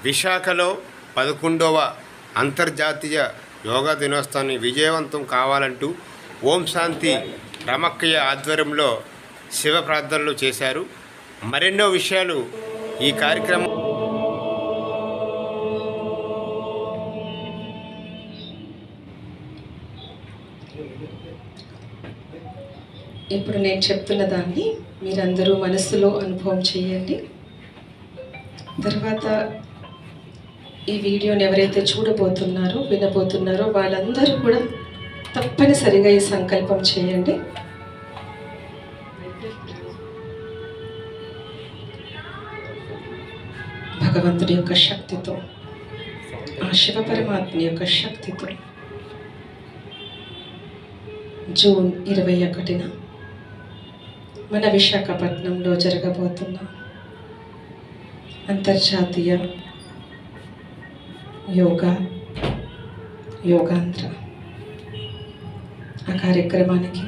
విశాఖలో 11వ అంతర్జాతీయ యోగా దినోత్సవాన్ని విజయవంతం కావాలంటూ ఓం శాంతి రమక్కయ్య ఆధ్వర్యంలో శివ ప్రార్థనలు చేశారు. మరెన్నో విషయాలు ఈ కార్యక్రమం. ఇప్పుడు నేను చెప్తున్న దాన్ని మీరందరూ మనసులో అనుభవం చేయండి. తర్వాత ఈ వీడియోని ఎవరైతే చూడబోతున్నారో వినబోతున్నారో వాళ్ళందరూ కూడా తప్పనిసరిగా ఈ సంకల్పం చేయండి. భగవంతుడి యొక్క శక్తితో, ఆ శివ పరమాత్మ యొక్క శక్తితో జూన్ 21న మన విశాఖపట్నంలో జరగబోతున్న అంతర్జాతీయ యోగాంధ్ర ఆ కార్యక్రమానికి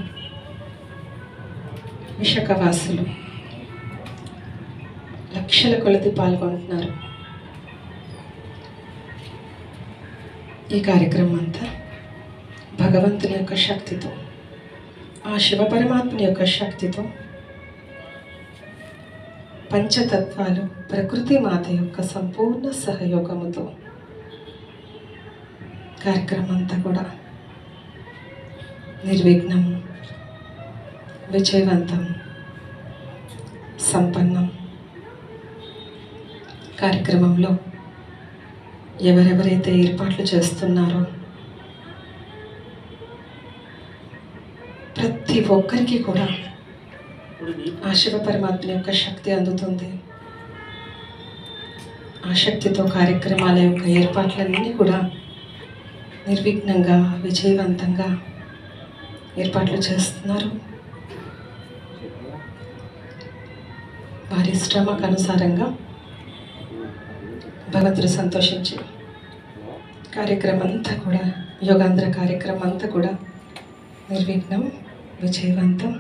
విశాఖవాసులు లక్షల కొలది పాల్గొంటున్నారు. ఈ కార్యక్రమం అంతా భగవంతుని యొక్క శక్తితో, ఆ శివ పరమాత్మని యొక్క శక్తితో, పంచతత్వాలు ప్రకృతి మాత యొక్క సంపూర్ణ సహయోగముతో కార్యక్రమం అంతా కూడా నిర్విఘ్నం, విజయవంతం, సంపన్నం. కార్యక్రమంలో ఎవరెవరైతే ఏర్పాట్లు చేస్తున్నారో ప్రతి ఒక్కరికి కూడా ఆ శివ పరమాత్మ యొక్క శక్తి అందుతుంది. ఆ శక్తితో కార్యక్రమాల యొక్క ఏర్పాట్లన్నీ కూడా నిర్విఘ్నంగా, విజయవంతంగా ఏర్పాట్లు చేస్తున్నారు. వారి శ్రమకు అనుసారంగా భగవంతుడు సంతోషించి కార్యక్రమం అంతా కూడా, యోగాంధ్ర కార్యక్రమం అంతా కూడా నిర్విఘ్నం, విజయవంతం,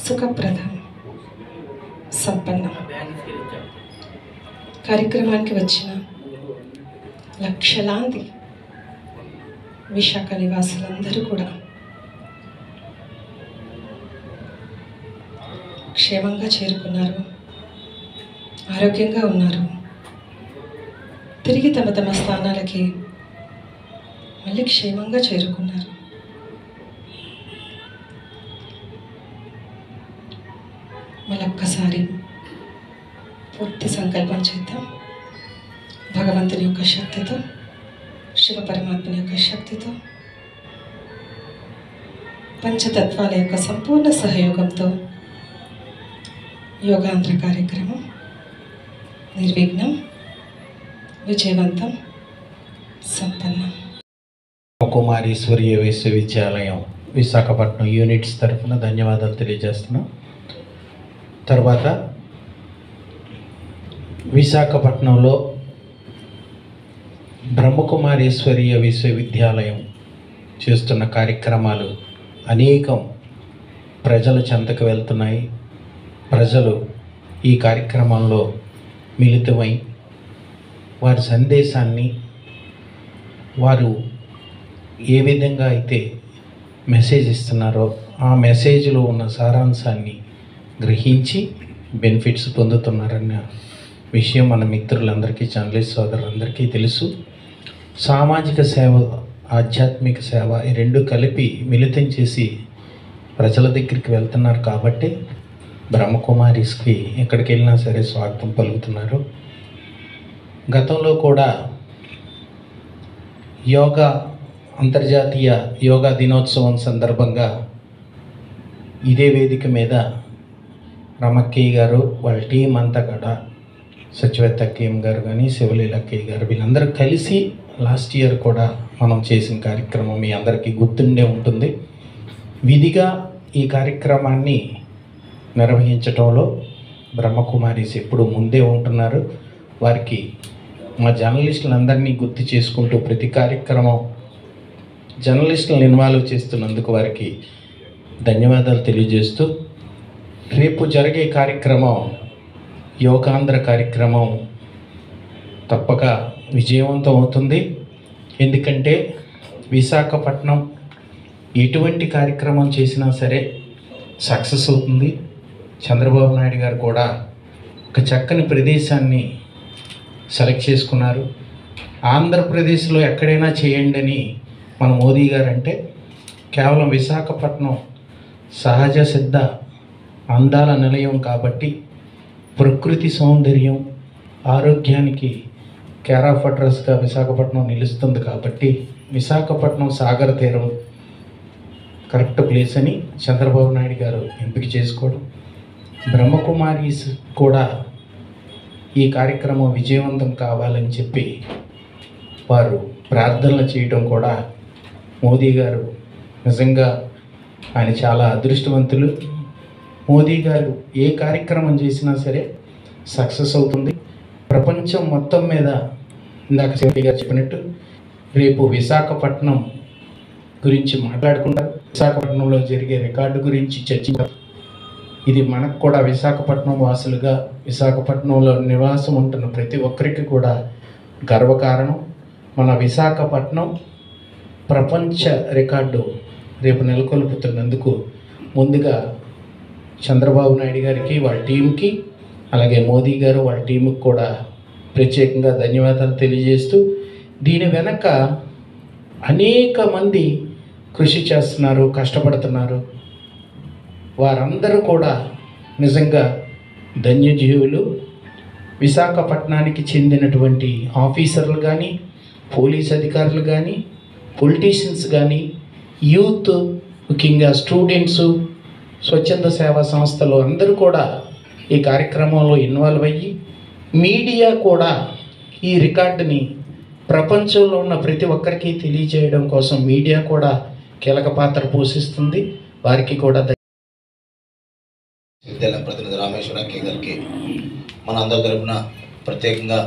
సుఖప్రదం, సంపన్నం. కార్యక్రమానికి వచ్చిన లక్షలాది విశాఖ నివాసులందరూ కూడా క్షేమంగా చేరుకున్నారు, ఆరోగ్యంగా ఉన్నారు. తిరిగి తమ తమ స్థానాలకి మళ్ళీ క్షేమంగా చేరుకున్నారు. మళ్ళొక్కసారి పూర్తి సంకల్పం చేద్దాం. భగవంతుని యొక్క శక్తితో, శివ పరమాత్మని యొక్క శక్తితో, పంచతత్వాల యొక్క సంపూర్ణ సహయోగంతో యోగాంధ్ర కార్యక్రమం నిర్విఘ్నం, విజయవంతం, సంపన్నం. కుమారీశ్వరీయ విశ్వవిద్యాలయం విశాఖపట్నం యూనిట్స్ తరఫున ధన్యవాదాలు తెలియజేస్తున్నాం. తర్వాత విశాఖపట్నంలో బ్రహ్మకుమారీశ్వరీయ విశ్వవిద్యాలయం చేస్తున్న కార్యక్రమాలు అనేకం ప్రజల చెంతకు వెళ్తున్నాయి. ప్రజలు ఈ కార్యక్రమంలో మిళితమై వారి సందేశాన్ని, వారు ఏ విధంగా అయితే మెసేజ్ ఇస్తున్నారో ఆ మెసేజ్లో ఉన్న సారాంశాన్ని గ్రహించి బెనిఫిట్స్ పొందుతున్నారన్న విషయం మన మిత్రులందరికీ, జర్నలిస్ట్ సోదరులందరికీ తెలుసు. సామాజిక సేవ, ఆధ్యాత్మిక సేవ ఈ రెండు కలిపి మిళితం చేసి ప్రజల దగ్గరికి వెళ్తున్నారు కాబట్టి బ్రహ్మకుమారీస్కి ఎక్కడికి వెళ్ళినా సరే స్వాగతం పలుకుతున్నారు. గతంలో కూడా అంతర్జాతీయ యోగా దినోత్సవం సందర్భంగా ఇదే వేదిక మీద రమక్కయ్య గారు, వాళ్ళ టీం అంతా కూడా, సచివేత్ అక్కయ్య గారు కానీ, శివలీల అక్కయ్య గారు, వీళ్ళందరూ కలిసి లాస్ట్ ఇయర్ కూడా మనం చేసిన కార్యక్రమం మీ అందరికీ గుర్తుండే ఉంటుంది. విధిగా ఈ కార్యక్రమాన్ని నిర్వహించడంలో బ్రహ్మకుమారీస్ ఎప్పుడు ముందే ఉంటున్నారు. వారికి మా జర్నలిస్టులందరినీ గుర్తు చేసుకుంటూ ప్రతి కార్యక్రమం జర్నలిస్టులను ఇన్వాల్వ్ చేస్తున్నందుకు వారికి ధన్యవాదాలు తెలియజేస్తూ, రేపు జరిగే కార్యక్రమం యోగాంధ్ర కార్యక్రమం తప్పక విజయవంతం అవుతుంది. ఎందుకంటే విశాఖపట్నం ఎటువంటి కార్యక్రమం చేసినా సరే సక్సెస్ అవుతుంది. చంద్రబాబు నాయుడు గారు కూడా ఒక చక్కని ప్రదేశాన్ని సెలెక్ట్ చేసుకున్నారు. ఆంధ్రప్రదేశ్లో ఎక్కడైనా చేయండి అని మన మోదీ గారు అంటే కేవలం విశాఖపట్నం సహజ సిద్ధ అందాల నిలయం కాబట్టి, ప్రకృతి సౌందర్యం ఆరోగ్యానికి కేర్ ఆఫ్ అడ్రస్గా విశాఖపట్నం నిలుస్తుంది కాబట్టి విశాఖపట్నం సాగర తీరం కరెక్ట్ ప్లేస్ అని చంద్రబాబు నాయుడు గారు ఎంపిక చేసుకోవడం, బ్రహ్మకుమారీస్ కూడా ఈ కార్యక్రమం విజయవంతం కావాలని చెప్పి వారు ప్రార్థనలు చేయడం కూడా మోదీ గారు నిజంగా ఆయన చాలా అదృష్టవంతులు. మోదీ గారు ఏ కార్యక్రమం చేసినా సరే సక్సెస్ అవుతుంది. ప్రపంచం మొత్తం మీద ఇందాక శివలి గారు చెప్పినట్టు రేపు విశాఖపట్నం గురించి మాట్లాడుకుంటారు. విశాఖపట్నంలో జరిగే రికార్డు గురించి చర్చించారు. ఇది మనకు కూడా విశాఖపట్నం వాసులుగా, విశాఖపట్నంలో నివాసం ఉంటున్న ప్రతి ఒక్కరికి కూడా గర్వకారణం. మన విశాఖపట్నం ప్రపంచ రికార్డు రేపు నెలకొల్పుతున్నందుకు ముందుగా చంద్రబాబు నాయుడు గారికి, వాళ్ళ టీంకి, అలాగే మోదీ గారు వాళ్ళ టీంకి కూడా ప్రత్యేకంగా ధన్యవాదాలు తెలియజేస్తూ, దీని వెనక అనేక మంది కృషి చేస్తున్నారు, కష్టపడుతున్నారు. వారందరూ కూడా నిజంగా ధన్యజీవులు. విశాఖపట్నానికి చెందినటువంటి ఆఫీసర్లు కానీ, పోలీస్ అధికారులు కానీ, పొలిటీషియన్స్ కానీ, యూత్, ముఖ్యంగా స్టూడెంట్సు, స్వచ్ఛంద సేవా సంస్థలు అందరూ కూడా ఈ కార్యక్రమంలో ఇన్వాల్వ్ అయ్యి, మీడియా కూడా ఈ రికార్డుని ప్రపంచంలో ఉన్న ప్రతి ఒక్కరికి తెలియజేయడం కోసం మీడియా కూడా కీలక పాత్ర పోషిస్తుంది. వారికి కూడా విద్యాలయం ప్రతినిధి రామేశ్వర కే గారికి మన అందరి తరపున ప్రత్యేకంగా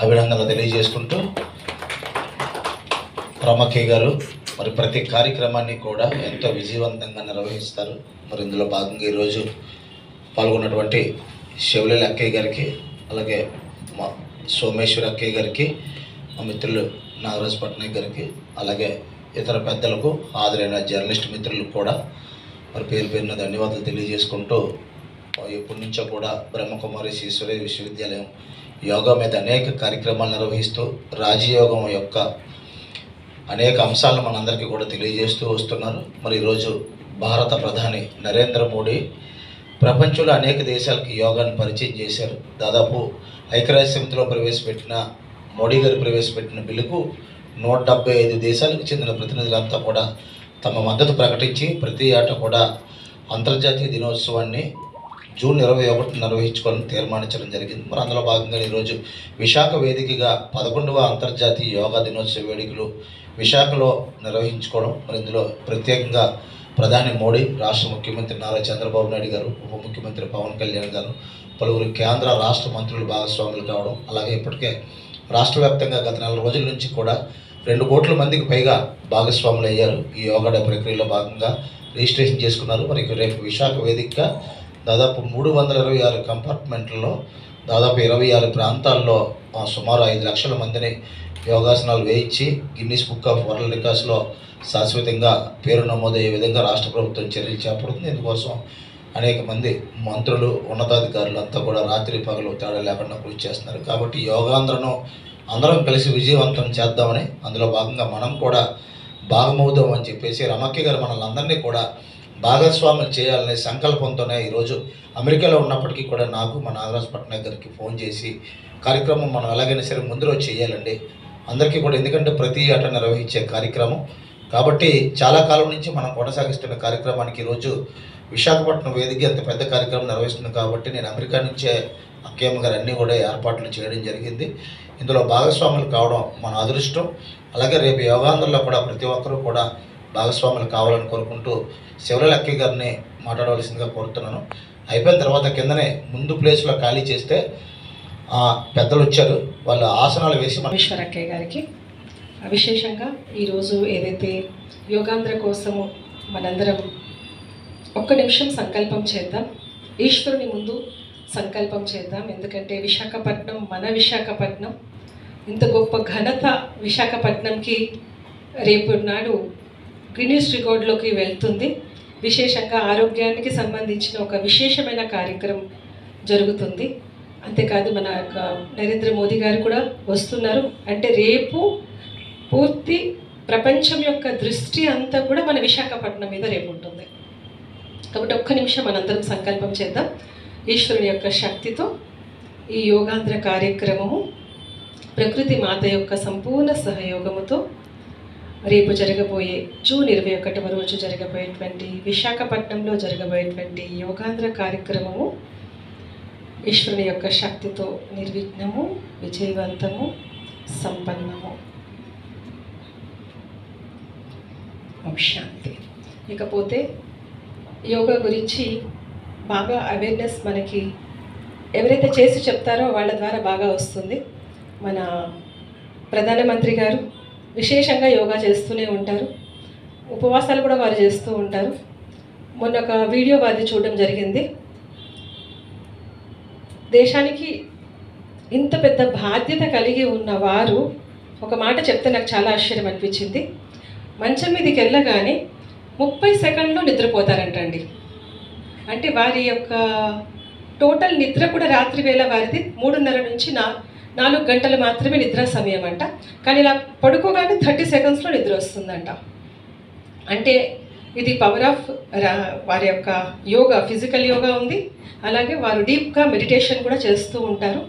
అభినందనలు తెలియజేసుకుంటూ, రామకే గారు మరి ప్రతి కార్యక్రమాన్ని కూడా ఎంతో విజయవంతంగా నిర్వహిస్తారు. మరి ఇందులో భాగంగా ఈరోజు పాల్గొన్నటువంటి శివలీల అక్కయ్య గారికి, అలాగే మా సోమేశ్వర అక్కయ్య గారికి, మా మిత్రులు నాగరాజ్ పట్నాయక్ గారికి, అలాగే ఇతర పెద్దలకు, హాజరైన జర్నలిస్ట్ మిత్రులకు కూడా మరి పేరు పేరున ధన్యవాదాలు తెలియజేసుకుంటూ, ఎప్పటి నుంచో కూడా బ్రహ్మకుమారి ఈశ్వరీయ విశ్వవిద్యాలయం యోగా మీద అనేక కార్యక్రమాలు నిర్వహిస్తూ రాజయోగం యొక్క అనేక అంశాలను మనందరికీ కూడా తెలియజేస్తూ వస్తున్నారు. మరి ఈరోజు భారత ప్రధాని నరేంద్ర మోడీ ప్రపంచంలో అనేక దేశాలకు యోగాను పరిచయం చేశారు. దాదాపు ఐక్యరాజ్య సమితిలో ప్రవేశపెట్టిన మోడీ గారు ప్రవేశపెట్టిన బిల్లుకు 175 దేశాలకు చెందిన ప్రతినిధులంతా కూడా తమ మద్దతు ప్రకటించి ప్రతి ఏటా కూడా అంతర్జాతీయ దినోత్సవాన్ని జూన్ 21 నిర్వహించుకోవాలని తీర్మానించడం జరిగింది. మరి అందులో భాగంగా ఈరోజు విశాఖ వేదికగా 11వ అంతర్జాతీయ యోగా దినోత్సవ వేడుకలు విశాఖలో నిర్వహించుకోవడం, మరి ఇందులో ప్రత్యేకంగా ప్రధాని మోడీ, రాష్ట్ర ముఖ్యమంత్రి నారా చంద్రబాబు నాయుడు గారు, ఉప ముఖ్యమంత్రి పవన్ కళ్యాణ్ గారు, పలువురు కేంద్ర రాష్ట్ర మంత్రులు భాగస్వాములు కావడం, అలాగే ఇప్పటికే రాష్ట్ర వ్యాప్తంగా గత 4 రోజుల నుంచి కూడా 2 కోట్ల మందికి పైగా భాగస్వాములు అయ్యారు. ఈ యోగా డే ప్రక్రియలో భాగంగా రిజిస్ట్రేషన్ చేసుకున్నారు. మరి రేపు విశాఖ వేదికగా దాదాపు 326 కంపార్ట్మెంట్లలో దాదాపు 26 ప్రాంతాల్లో సుమారు 5 లక్షల మందిని యోగాసనాలు వేయించి గిన్నీస్ బుక్ ఆఫ్ వరల్డ్ రికార్డ్స్లో శాశ్వతంగా పేరు నమోదయ్యే విధంగా రాష్ట్ర ప్రభుత్వం చర్యలు చేపడుతుంది. ఇందుకోసం అనేక మంది మంత్రులు, ఉన్నతాధికారులు అంతా కూడా రాత్రి పగలు తేడా లేకుండా కృషి చేస్తున్నారు. కాబట్టి యోగాంధ్రను అందరం కలిసి విజయవంతం చేద్దామని, అందులో భాగంగా మనం కూడా భాగమవుదాం అని చెప్పేసి రమక్కి గారు మనల్ని అందరినీ కూడా భాగస్వాములు చేయాలనే సంకల్పంతోనే ఈరోజు అమెరికాలో ఉన్నప్పటికీ కూడా నాకు మా నాగరాజ్ పట్నాయక్ గారికి ఫోన్ చేసి కార్యక్రమం మనం ఎలాగైనా సరే ముందు రోజు చేయాలండి అందరికీ కూడా, ఎందుకంటే ప్రతి ఏటా నిర్వహించే కార్యక్రమం కాబట్టి చాలా కాలం నుంచి మనం కొనసాగిస్తున్న కార్యక్రమానికి ఈరోజు విశాఖపట్నం వేదిక అంత పెద్ద కార్యక్రమం నిర్వహిస్తుంది కాబట్టి నేను అమెరికా నుంచే అక్కయ్యమ్మ గారు అన్నీ కూడా ఏర్పాట్లు చేయడం జరిగింది. ఇందులో భాగస్వాములు కావడం మన అదృష్టం. అలాగే రేపు యోగాంధ్రలో కూడా ప్రతి ఒక్కరూ కూడా భాగస్వాములు కావాలని కోరుకుంటూ శివలీల అక్కయ్య గారిని మాట్లాడవలసిందిగా కోరుతున్నాను. అయిపోయిన తర్వాత కిందనే ముందు ప్లేస్లో ఖాళీ చేస్తే పెద్దలు వచ్చారు, వాళ్ళ ఆసనాలు వేసి రామేశ్వర అక్కయ్య గారికి విశేషంగా ఈరోజు ఏదైతే యోగాంధ్ర కోసము మనందరం ఒక్క నిమిషం సంకల్పం చేద్దాం. ఈశ్వరుని ముందు సంకల్పం చేద్దాం. ఎందుకంటే విశాఖపట్నం మన విశాఖపట్నం, ఇంత గొప్ప ఘనత విశాఖపట్నంకి రేపు నాడు గిన్నిస్ రికార్డులోకి వెళ్తుంది. విశేషంగా ఆరోగ్యానికి సంబంధించిన ఒక విశేషమైన కార్యక్రమం జరుగుతుంది. అంతేకాదు మన యొక్క నరేంద్ర మోదీ గారు కూడా వస్తున్నారు. అంటే రేపు పూర్తి ప్రపంచం యొక్క దృష్టి అంతా కూడా మన విశాఖపట్నం మీద రేపు ఉంటుంది. కాబట్టి ఒక్క నిమిషం మనందరం సంకల్పం చేద్దాం. ఈశ్వరుని యొక్క శక్తితో ఈ యోగాంధ్ర కార్యక్రమము ప్రకృతి మాత యొక్క సంపూర్ణ సహయోగముతో రేపు జరగబోయే జూన్ 21వ రోజు జరగబోయేటువంటి విశాఖపట్నంలో జరగబోయేటువంటి యోగాంధ్ర కార్యక్రమము ఈశ్వరుని యొక్క శక్తితో నిర్విఘ్నము, విజయవంతము, సంపన్నము. శాంతి. ఇకపోతే యోగా గురించి బాగా అవేర్నెస్ మనకి ఎవరైతే చేసి చెప్తారో వాళ్ళ ద్వారా బాగా వస్తుంది. మన ప్రధానమంత్రి గారు విశేషంగా యోగా చేస్తూనే ఉంటారు, ఉపవాసాలు కూడా వారు చేస్తూ ఉంటారు. మొన్న ఒక వీడియో వారిది చూడడం జరిగింది. దేశానికి ఇంత పెద్ద బాధ్యత కలిగి ఉన్న వారు ఒక మాట చెప్తే నాకు చాలా ఆశ్చర్యం అనిపించింది. మంచం మీదకి వెళ్ళగానే 30 సెకండ్లో నిద్రపోతారంటండి. అంటే వారి యొక్క టోటల్ నిద్ర కూడా రాత్రి వేళ వారిది 3:30 నుంచి 4 గంటలు మాత్రమే నిద్ర సమయం అంట. కానీ ఇలా పడుకోగానే 30 సెకండ్స్లో నిద్ర వస్తుందంట. అంటే ఇది పవర్ ఆఫ్ వారి యొక్క యోగా, ఫిజికల్ యోగా ఉంది, అలాగే వారు డీప్గా మెడిటేషన్ కూడా చేస్తూ ఉంటారు.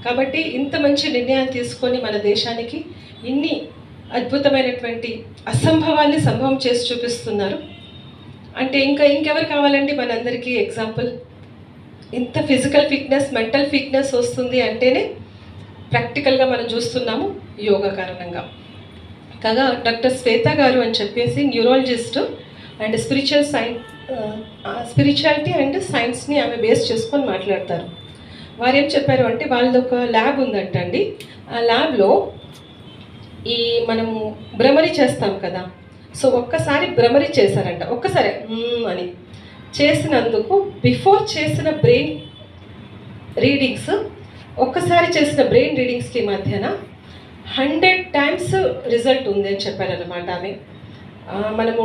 కాబట్టి ఇంత మంచి నిర్ణయాన్ని తీసుకొని మన దేశానికి ఇన్ని అద్భుతమైనటువంటి అసంభవాల్ని సంభవం చేసి చూపిస్తున్నారు. అంటే ఇంకెవరు కావాలండి మనందరికీ ఎగ్జాంపుల్? ఇంత ఫిజికల్ ఫిట్నెస్, మెంటల్ ఫిట్నెస్ వస్తుంది అంటేనే ప్రాక్టికల్గా మనం చూస్తున్నాము యోగా కారణంగా. కాగా డాక్టర్ శ్వేత గారు అని చెప్పేసి న్యూరాలజిస్ట్ అండ్ స్పిరిచువాలిటీ అండ్ సైన్స్ని ఆమె బేస్ చేసుకొని మాట్లాడతారు. వారు ఏం చెప్పారు అంటే వాళ్ళది ఒక ల్యాబ్ ఉందంటండి. ఆ ల్యాబ్లో ఈ మనము భ్రమరి చేస్తాం కదా, సో ఒక్కసారి భ్రమరి చేశారంట. ఒక్కసారి అని చేసినందుకు బిఫోర్ చేసిన బ్రెయిన్ రీడింగ్స్, ఒక్కసారి చేసిన బ్రెయిన్ రీడింగ్స్కి మధ్యన 100 టైమ్స్ రిజల్ట్ ఉంది అని చెప్పారన్నమాట ఆమె. మనము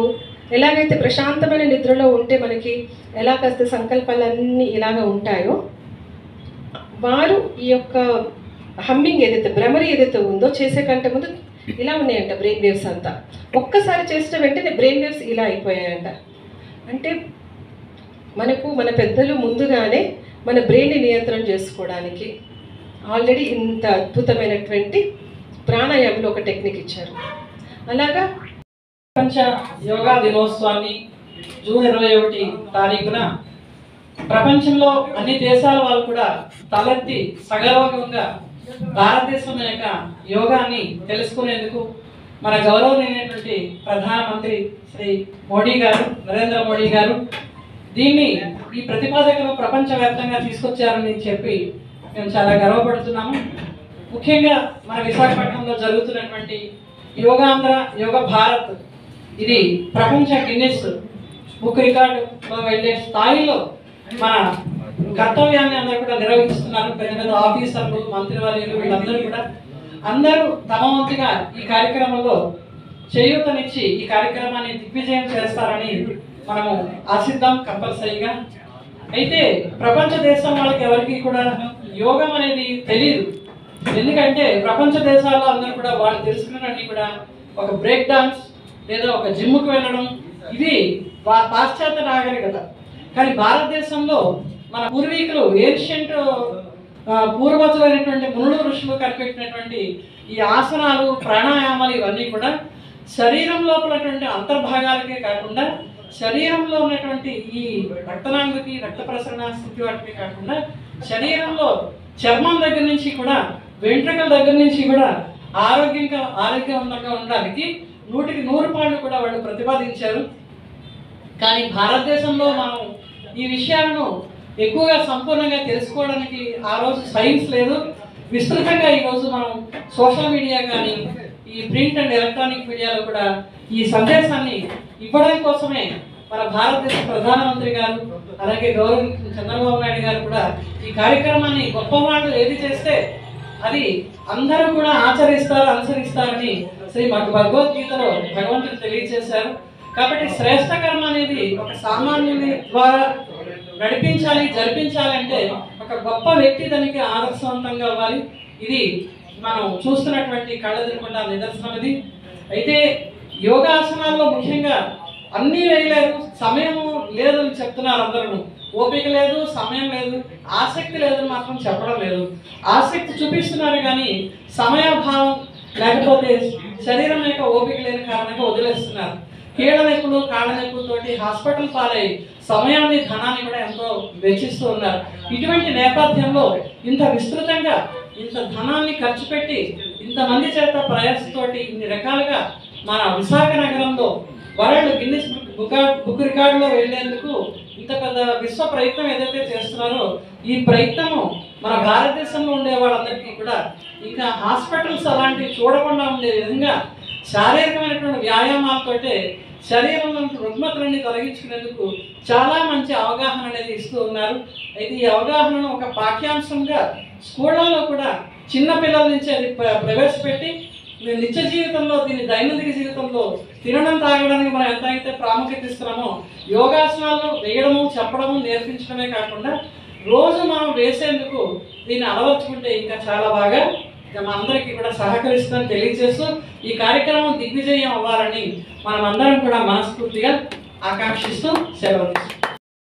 ఎలాగైతే ప్రశాంతమైన నిద్రలో ఉంటే మనకి ఎలా కాస్త సంకల్పాలన్నీ ఇలాగ ఉంటాయో, వారు ఈ యొక్క హమ్మింగ్ ఏదైతే భ్రమరి ఏదైతే ఉందో చేసే కంటే ముందు ఇలా ఉన్నాయంట బ్రెయిన్ వేవ్స్ అంతా. ఒక్కసారి చేసిన వెంటనే బ్రెయిన్ వేవ్స్ ఇలా అయిపోయాయంట. అంటే మనకు మన పెద్దలు ముందుగానే మన బ్రెయిన్ని నియంత్రణ చేసుకోవడానికి ఆల్రెడీ ఇంత అద్భుతమైనటువంటి ప్రాణాయామంలో ఒక టెక్నిక్ ఇచ్చారు. అలాగా ప్రపంచ యోగా దినోత్సవాన్ని జూన్ 21 తారీఖున ప్రపంచంలో అన్ని దేశాల వాళ్ళు కూడా తలెత్తి సగర్వంగా భారతదేశం యొక్క యోగాన్ని తెలుసుకునేందుకు మన గౌరవనీయమైనటువంటి ప్రధానమంత్రి శ్రీ మోడీ గారు, నరేంద్ర మోడీ గారు దీన్ని ఈ ప్రతిపాదకను ప్రపంచవ్యాప్తంగా తీసుకొచ్చారని చెప్పి మేము చాలా గర్వపడుతున్నాము. ముఖ్యంగా మన విశాఖపట్నంలో జరుగుతున్నటువంటి యోగాంధ్ర, యోగ భారత్ ఇది ప్రపంచ గిన్నిస్ బుక్ రికార్డులో వెళ్ళే స్థాయిలో మన కర్తవ్యాన్ని అందరూ కూడా నిర్వహిస్తున్నారు. పెద్ద పెద్ద ఆఫీసర్లు, మంత్రివర్యులు వీళ్ళందరూ కూడా అందరూ తమ వంతుగా ఈ కార్యక్రమంలో చేయూతనిచ్చి ఈ కార్యక్రమాన్ని దిగ్విజయం చేస్తారని మనము ఆశిద్దాం కంపల్సరీగా. అయితే ప్రపంచ దేశం వాళ్ళకి ఎవరికి కూడా యోగం అనేది తెలియదు. ఎందుకంటే ప్రపంచ దేశాల్లో అందరూ కూడా వాళ్ళు తెలుసుకున్నవన్నీ కూడా ఒక బ్రేక్ డాన్స్ లేదా ఒక జిమ్కి వెళ్ళడం, ఇది పాశ్చాత్య నాగరికత. కానీ భారతదేశంలో మన పూర్వీకులు ఏన్షియంట్ పూర్వజులైనటువంటి మునులు ఋషులు కనిపెట్టినటువంటి ఈ ఆసనాలు, ప్రాణాయామాలు ఇవన్నీ కూడా శరీరం లోపలటువంటి అంతర్భాగాలకే కాకుండా శరీరంలో ఉన్నటువంటి ఈ రక్తనాంగుకి, రక్త ప్రసరణ స్థితి వాటికి కాకుండా శరీరంలో చర్మం దగ్గర నుంచి కూడా, వెంట్రుకల దగ్గర నుంచి కూడా ఆరోగ్యవంతంగా ఉండడానికి 100కి 100 పాళ్ళు కూడా వాళ్ళు ప్రతిపాదించారు. కానీ భారతదేశంలో మనం ఈ విషయాలను ఎక్కువగా సంపూర్ణంగా తెలుసుకోవడానికి ఆ రోజు సైన్స్ లేదు. విస్తృతంగా ఈరోజు మనం సోషల్ మీడియా కానీ ఈ ప్రింట్ అండ్ ఎలక్ట్రానిక్ మీడియాలో కూడా ఈ సందేశాన్ని ఇవ్వడం కోసమే మన భారతదేశ ప్రధానమంత్రి గారు అలాగే గౌరవ చంద్రబాబు నాయుడు గారు కూడా ఈ కార్యక్రమాన్ని గొప్పవాళ్ళు ఏది చేస్తే అది అందరూ కూడా ఆచరిస్తారు, అనుసరిస్తారని శ్రీ భగవద్గీతలో భగవంతుడు తెలియజేశారు. కాబట్టి శ్రేష్ఠ కర్మ అనేది ఒక సామాన్యుని ద్వారా నడిపించాలి, జరిపించాలంటే ఒక గొప్ప వ్యక్తి దానికి ఆదర్శవంతంగా అవ్వాలి. ఇది మనం చూస్తున్నటువంటి కళ్ళెదురకుండా నిదర్శనం ఇది. అయితే యోగాసనాల్లో ముఖ్యంగా అన్నీ వేయలేరు, సమయం లేదని చెప్తున్నారు అందరూ. ఓపిక లేదు, సమయం లేదు, ఆసక్తి లేదని మాత్రం చెప్పడం లేదు. ఆసక్తి చూపిస్తున్నారు కానీ సమయాభావం లేకపోతే శరీరం యొక్క ఓపిక లేని కారణంగా వదిలేస్తున్నారు. కీళ్ళ నొప్పులు, కాళ్ళ నొప్పులతోటి హాస్పిటల్ పాలై సమయాన్ని, ధనాన్ని కూడా ఎంతో వెచ్చిస్తూ ఉన్నారు. ఇటువంటి నేపథ్యంలో ఇంత విస్తృతంగా ఇంత ధనాన్ని ఖర్చు పెట్టి ఇంతమంది చేత ప్రయాసతోటి ఇన్ని రకాలుగా మన విశాఖ నగరంలో వరల్డ్ గిన్నిస్ బుక్ రికార్డులో వెళ్ళేందుకు ఇంత పెద్ద విశ్వ ప్రయత్నం ఏదైతే చేస్తున్నారో ఈ ప్రయత్నము మన భారతదేశంలో ఉండే వాళ్ళందరికీ కూడా ఇంకా హాస్పిటల్స్ అలాంటివి చూడకుండా ఉండే విధంగా శారీరకమైనటువంటి వ్యాయామాలతోటే శరీరంలో రుగ్మతలన్నీ తొలగించుకునేందుకు చాలా మంచి అవగాహన అనేది ఇస్తూ ఉన్నారు. అయితే ఈ అవగాహనను ఒక పాఠ్యాంశంగా స్కూళ్ళల్లో కూడా చిన్నపిల్లల నుంచి అది ప్రవేశపెట్టి నిత్య జీవితంలో, దీని దైనందిక జీవితంలో తినడం, తాగడానికి మనం ఎంత అయితే ప్రాముఖ్యత ఇస్తున్నామో యోగాసనాలు వేయడము, చెప్పడము, నేర్పించడమే కాకుండా రోజు మనం వేసేందుకు దీన్ని అలవర్చుకుంటే ఇంకా చాలా బాగా అందరికీ కూడా సహకరిస్తుందని తెలియజేస్తూ ఈ కార్యక్రమం దిగ్విజయం అవ్వాలని మనం అందరం కూడా మనస్ఫూర్తిగా ఆకాంక్షిస్తూ సెలవు.